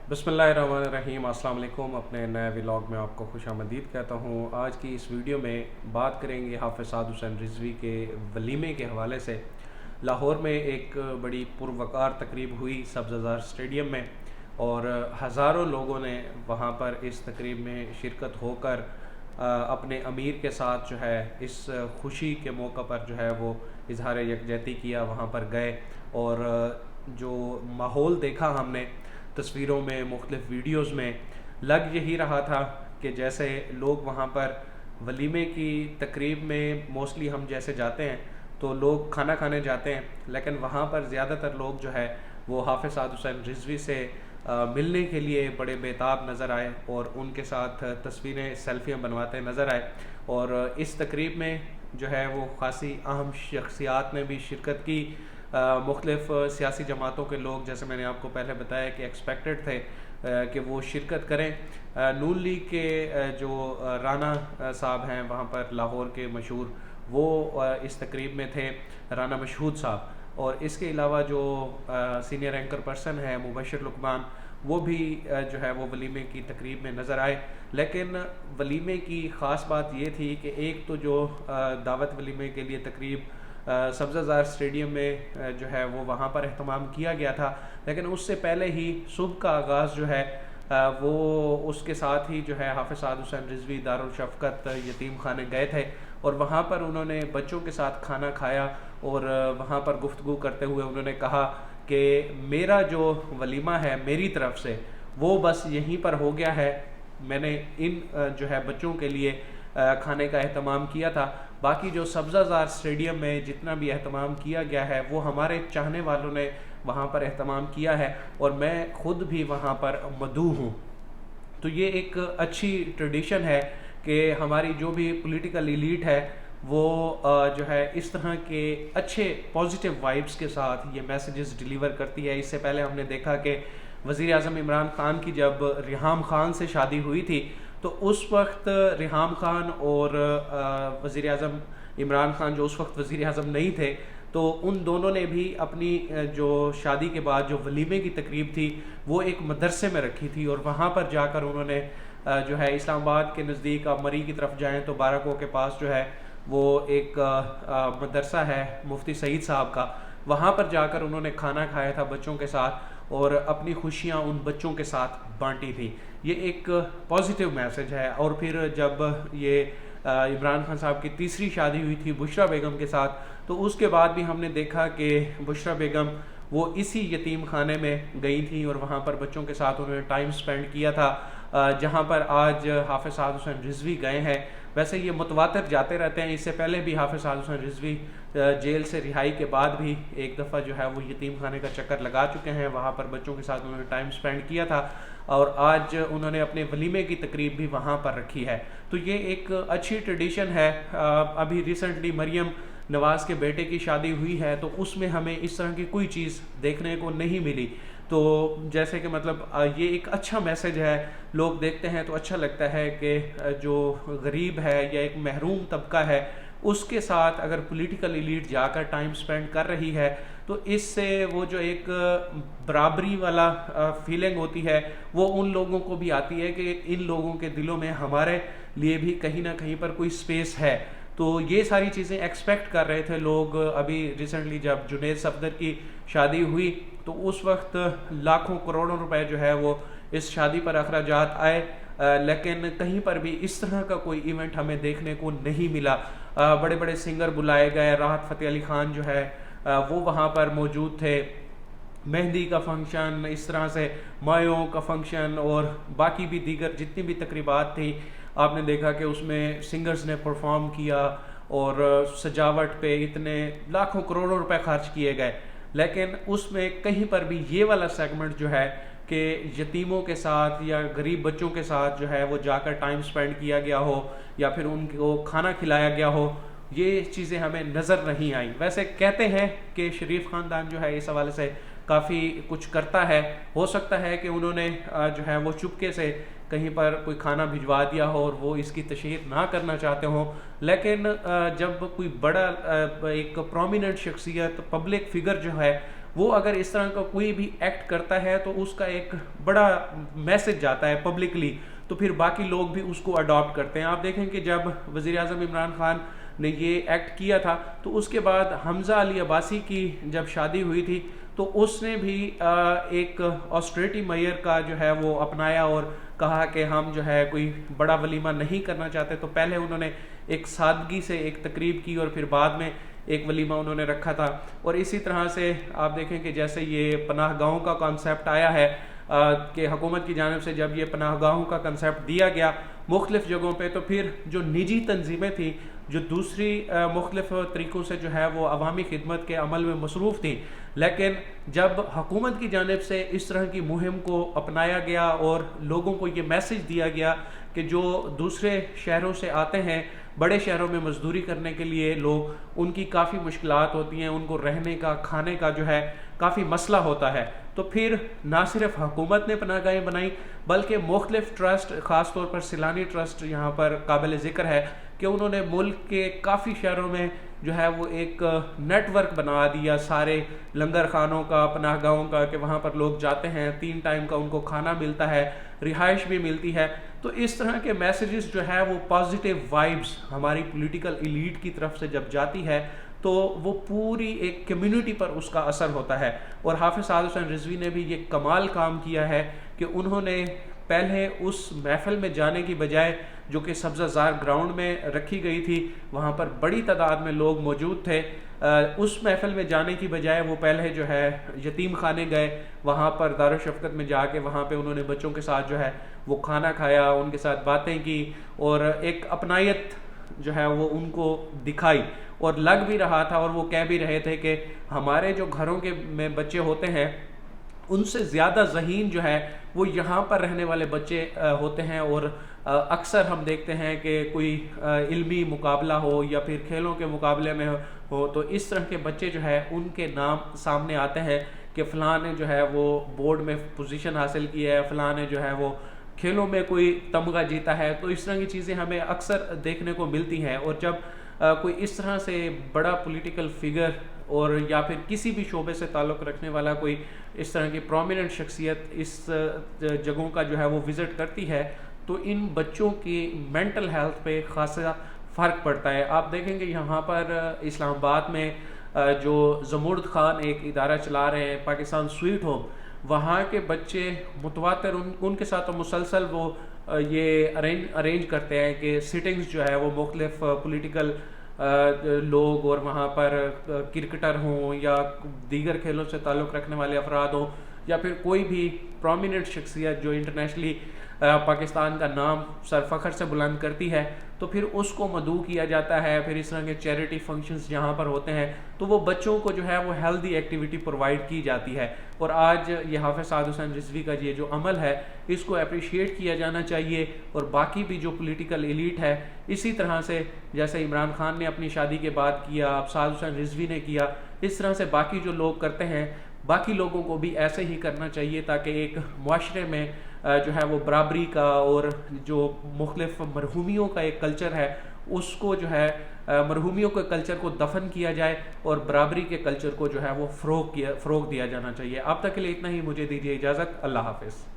बिस्मिल्लाहिर्रहमानिर्रहीम। अस्सलाम वालेकुम। अपने नए व्लॉग में आपको खुशामदीद कहता हूँ। आज की इस वीडियो में बात करेंगे हाफ़िज़ साद हुसैन रिज़वी के वलीमे के हवाले से। लाहौर में एक बड़ी पुरवकार तकरीब हुई सब्ज़ज़ार स्टेडियम में, और हज़ारों लोगों ने वहाँ पर इस तकरीब में शिरकत होकर अपने अमीर के साथ जो है इस खुशी के मौका पर जो है वो इजहार यकजहती किया। वहाँ पर गए और जो माहौल देखा हमने तस्वीरों में, मुख्तलिफ़ वीडियोज़ में, लग यही रहा था कि जैसे लोग वहाँ पर वलीमे की तकरीब में मोस्टली हम जैसे जाते हैं तो लोग खाना खाने जाते हैं, लेकिन वहाँ पर ज़्यादातर लोग जो है वो हाफ़िज़ साद हुसैन रिज़वी से मिलने के लिए बड़े बेताब नज़र आए और उनके साथ तस्वीरें, सेल्फियाँ बनवाते नज़र आए। और इस तकरीब में जो है वो ख़ासी अहम शख्सियात ने भी शिरकत की। मुख्तलिफ़ सियासी जमातों के लोग, जैसे मैंने आपको पहले बताया कि एक्सपेक्टेड थे कि वो शिरकत करें। नून लीग के जो राना साहब हैं वहाँ पर लाहौर के मशहूर, वो इस तकरीब में थे, राना मशहूद साहब। और इसके अलावा जो सीनियर एंकर पर्सन है मुबशर लुकमान, वो भी जो है वो वलीमे की तकरीब में नज़र आए। लेकिन वलीमे की ख़ास बात ये थी कि एक तो जो दावत वलीमे के लिए तकरीब सब्ज़ज़ार स्टेडियम में जो है वो वहाँ पर अहतमाम किया गया था, लेकिन उससे पहले ही सुबह का आगाज़ जो है वो उसके साथ ही जो है हाफ़िज़ साद हुसैन रिज़वी दारुल शफ़क़त यतीम खाने गए थे और वहाँ पर उन्होंने बच्चों के साथ खाना खाया। और वहाँ पर गुफ्तगू करते हुए उन्होंने कहा कि मेरा जो वलीमा है मेरी तरफ से वो बस यहीं पर हो गया है। मैंने इन जो है बच्चों के लिए खाने का एहतमाम किया था, बाकी जो सब्ज़ज़ार स्टेडियम में जितना भी एहतमाम किया गया है वो हमारे चाहने वालों ने वहाँ पर एहतमाम किया है और मैं ख़ुद भी वहाँ पर मदऊ हूँ। तो ये एक अच्छी ट्रेडिशन है कि हमारी जो भी पॉलिटिकल एलीट है वो जो है इस तरह के अच्छे पॉजिटिव वाइब्स के साथ ये मैसेजेस डिलीवर करती है। इससे पहले हमने देखा कि वज़ीर आज़म इमरान ख़ान की जब रिहाम ख़ान से शादी हुई थी तो उस वक्त रिहाम ख़ान और वज़ीर आज़म इमरान ख़ान, जो उस वक्त वज़ीर आज़म नहीं थे, तो उन दोनों ने भी अपनी जो शादी के बाद जो वलीमे की तकरीब थी वो एक मदरसे में रखी थी। और वहाँ पर जाकर उन्होंने जो है इस्लामाबाद के नज़दीक आप मरी की तरफ जाएँ तो बारकों के पास जो है वो एक मदरसा है मुफ्ती सईद साहब का, वहाँ पर जाकर उन्होंने खाना खाया था बच्चों के साथ और अपनी खुशियाँ उन बच्चों के साथ बांटी थी। ये एक पॉजिटिव मैसेज है। और फिर जब ये इमरान खान साहब की तीसरी शादी हुई थी बुशरा बेगम के साथ, तो उसके बाद भी हमने देखा कि बुशरा बेगम वो इसी यतीम खाने में गई थी और वहाँ पर बच्चों के साथ उन्होंने टाइम स्पेंड किया था, जहाँ पर आज हाफ़िज़ साद हुसैन रिज़वी गए हैं। वैसे ये मुतवातिर जाते रहते हैं, इससे पहले भी हाफ़िज़ साद हुसैन रिज़वी जेल से रिहाई के बाद भी एक दफ़ा जो है वो यतीम खाने का चक्कर लगा चुके हैं, वहाँ पर बच्चों के साथ उन्होंने टाइम स्पेंड किया था और आज उन्होंने अपने वलीमे की तकरीब भी वहाँ पर रखी है। तो ये एक अच्छी ट्रेडिशन है। अभी रिसेंटली मरियम नवाज़ के बेटे की शादी हुई है तो उसमें हमें इस तरह की कोई चीज़ देखने को नहीं मिली। तो जैसे कि मतलब ये एक अच्छा मैसेज है, लोग देखते हैं तो अच्छा लगता है कि जो गरीब है या एक महरूम तबका है उसके साथ अगर पॉलिटिकल एलीट जाकर टाइम स्पेंड कर रही है तो इससे वो जो एक बराबरी वाला फीलिंग होती है वो उन लोगों को भी आती है कि इन लोगों के दिलों में हमारे लिए भी कहीं ना कहीं पर कोई स्पेस है। तो ये सारी चीज़ें एक्सपेक्ट कर रहे थे लोग। अभी रिसेंटली जब जुनैद सफदर की शादी हुई तो उस वक्त लाखों करोड़ों रुपए जो है वो इस शादी पर अखराजात आए, लेकिन कहीं पर भी इस तरह का कोई इवेंट हमें देखने को नहीं मिला। बड़े बड़े सिंगर बुलाए गए, राहत फ़तेह अली ख़ान जो है वो वहाँ पर मौजूद थे, मेहंदी का फंक्शन, इस तरह से मायों का फंक्शन और बाकी भी दीगर जितनी भी तकरीबात थी आपने देखा कि उसमें सिंगर्स ने परफॉर्म किया और सजावट पे इतने लाखों करोड़ों रुपए खर्च किए गए, लेकिन उसमें कहीं पर भी ये वाला सेगमेंट जो है कि यतीमों के साथ या गरीब बच्चों के साथ जो है वो जाकर टाइम स्पेंड किया गया हो या फिर उनको खाना खिलाया गया हो, ये चीज़ें हमें नज़र नहीं आई। वैसे कहते हैं कि शरीफ ख़ानदान जो है इस हवाले से काफ़ी कुछ करता है, हो सकता है कि उन्होंने जो है वो चुपके से कहीं पर कोई खाना भिजवा दिया हो और वो इसकी तशहीर ना करना चाहते हों, लेकिन जब कोई बड़ा एक प्रोमिनेंट शख्सियत, पब्लिक फिगर जो है वो अगर इस तरह का कोई भी एक्ट करता है तो उसका एक बड़ा मैसेज जाता है पब्लिकली, तो फिर बाकी लोग भी उसको अडॉप्ट करते हैं। आप देखें कि जब वज़ीर आज़म इमरान खान ने ये एक्ट किया था तो उसके बाद हमज़ा अली अब्बासी की जब शादी हुई थी तो उसने भी एक ऑस्ट्रेटी मेयर का जो है वो अपनाया और कहा कि हम जो है कोई बड़ा वलीमा नहीं करना चाहते। तो पहले उन्होंने एक सादगी से एक तकरीब की और फिर बाद में एक वलीमा उन्होंने रखा था। और इसी तरह से आप देखें कि जैसे ये पनाह गाहों का कॉन्सेप्ट आया है कि हुकूमत की जानिब से जब ये पनाह गाहों का कंसेप्ट दिया गया मुख्तलिफ़ जगहों पे, तो फिर जो निजी तंजीमें थी जो दूसरी मुख्तलिफ़ तरीक़ों से जो है वो अवामी खिदमत के अमल में मसरूफ़ थी, लेकिन जब हुकूमत की जानिब से इस तरह की मुहिम को अपनाया गया और लोगों को ये मैसेज दिया गया कि जो दूसरे शहरों से आते हैं बड़े शहरों में मजदूरी करने के लिए लोग, उनकी काफ़ी मुश्किलात होती हैं, उनको रहने का खाने का जो है काफ़ी मसला होता है, तो फिर ना सिर्फ हुकूमत ने पनाहगाहें बनाई बल्कि मुख्तलिफ ट्रस्ट, ख़ास तौर पर सिलानी ट्रस्ट यहाँ पर काबिल ज़िक्र है कि उन्होंने मुल्क के काफ़ी शहरों में जो है वो एक नेटवर्क बना दिया सारे लंगर खानों का, पनाहगाहों का, कि वहाँ पर लोग जाते हैं, 3 टाइम का उनको खाना मिलता है, रिहाइश भी मिलती है। तो इस तरह के मैसेजेस जो है वो पॉजिटिव वाइब्स हमारी पॉलिटिकल एलीट की तरफ से जब जाती है तो वो पूरी एक कम्युनिटी पर उसका असर होता है। और हाफिज़ साद हुसैन रिजवी ने भी ये कमाल काम किया है कि उन्होंने पहले उस महफिल में जाने की बजाय, जो कि सब्ज़ाज़ार ग्राउंड में रखी गई थी, वहाँ पर बड़ी तादाद में लोग मौजूद थे, उस महफिल में जाने की बजाय वो पहले जो है यतीम खाने गए, वहाँ पर दारुल शफ़क़त में जाके वहाँ पे उन्होंने बच्चों के साथ जो है वो खाना खाया, उनके साथ बातें की और एक अपनायत जो है वो उनको दिखाई। और लग भी रहा था और वो कह भी रहे थे कि हमारे जो घरों के में बच्चे होते हैं उनसे ज़्यादा ज़हीन जो है वो यहाँ पर रहने वाले बच्चे होते हैं। और अक्सर हम देखते हैं कि कोई इल्मी मुकाबला हो या फिर खेलों के मुकाबले में हो तो इस तरह के बच्चे जो है उनके नाम सामने आते हैं कि फ़लाँ ने जो है वो बोर्ड में पोजीशन हासिल की है, फ़लाँ ने जो है वो खेलों में कोई तमगा जीता है। तो इस तरह की चीज़ें हमें अक्सर देखने को मिलती हैं। और जब कोई इस तरह से बड़ा पॉलिटिकल फिगर और या फिर किसी भी शोबे से ताल्लुक़ रखने वाला कोई इस तरह की प्रोमिनेंट शख्सियत इस जगहों का जो है वो विज़िट करती है तो इन बच्चों की मेंटल हेल्थ पे ख़ासा फ़र्क पड़ता है। आप देखेंगे यहाँ पर इस्लामाबाद में जो ज़मुर्द ख़ान एक इदारा चला रहे हैं, पाकिस्तान स्वीट होम, वहाँ के बच्चे मुतवातर उनके साथ तो मुसलसल वो ये अरेंज करते हैं कि सिटिंग्स जो है वो मुख्तलिफ पॉलिटिकल लोग और वहाँ पर क्रिकेटर हों या दीगर खेलों से ताल्लुक़ रखने वाले अफराद हों या फिर कोई भी प्रोमिनेंट शख्सियत जो इंटरनेशनली पाकिस्तान का नाम सरफ़खर से बुलंद करती है, तो फिर उसको मदऊ किया जाता है। फिर इस तरह के चैरिटी फंक्शंस जहाँ पर होते हैं तो वो बच्चों को जो है वो हेल्दी एक्टिविटी प्रोवाइड की जाती है। और आज ये हाफिज़ साद हुसैन रिजवी का ये जो अमल है इसको अप्रिशिएट किया जाना चाहिए। और बाकी भी जो पॉलिटिकल एलीट है इसी तरह से, जैसे इमरान खान ने अपनी शादी के बाद किया, अब साद हुसैन रिजवी ने किया, इस तरह से बाकी जो लोग करते हैं बाकी लोगों को भी ऐसे ही करना चाहिए ताकि एक मुआशरे में जो है वो बराबरी का और जो मुख्तलिफ मरहूमियों का एक कल्चर है उसको जो है मरहूमियों के कल्चर को दफन किया जाए और बराबरी के कल्चर को जो है वो फ़रोग़ दिया जाना चाहिए। अब तक के लिए इतना ही, मुझे दीजिए इजाज़त। अल्लाह हाफ़िज़।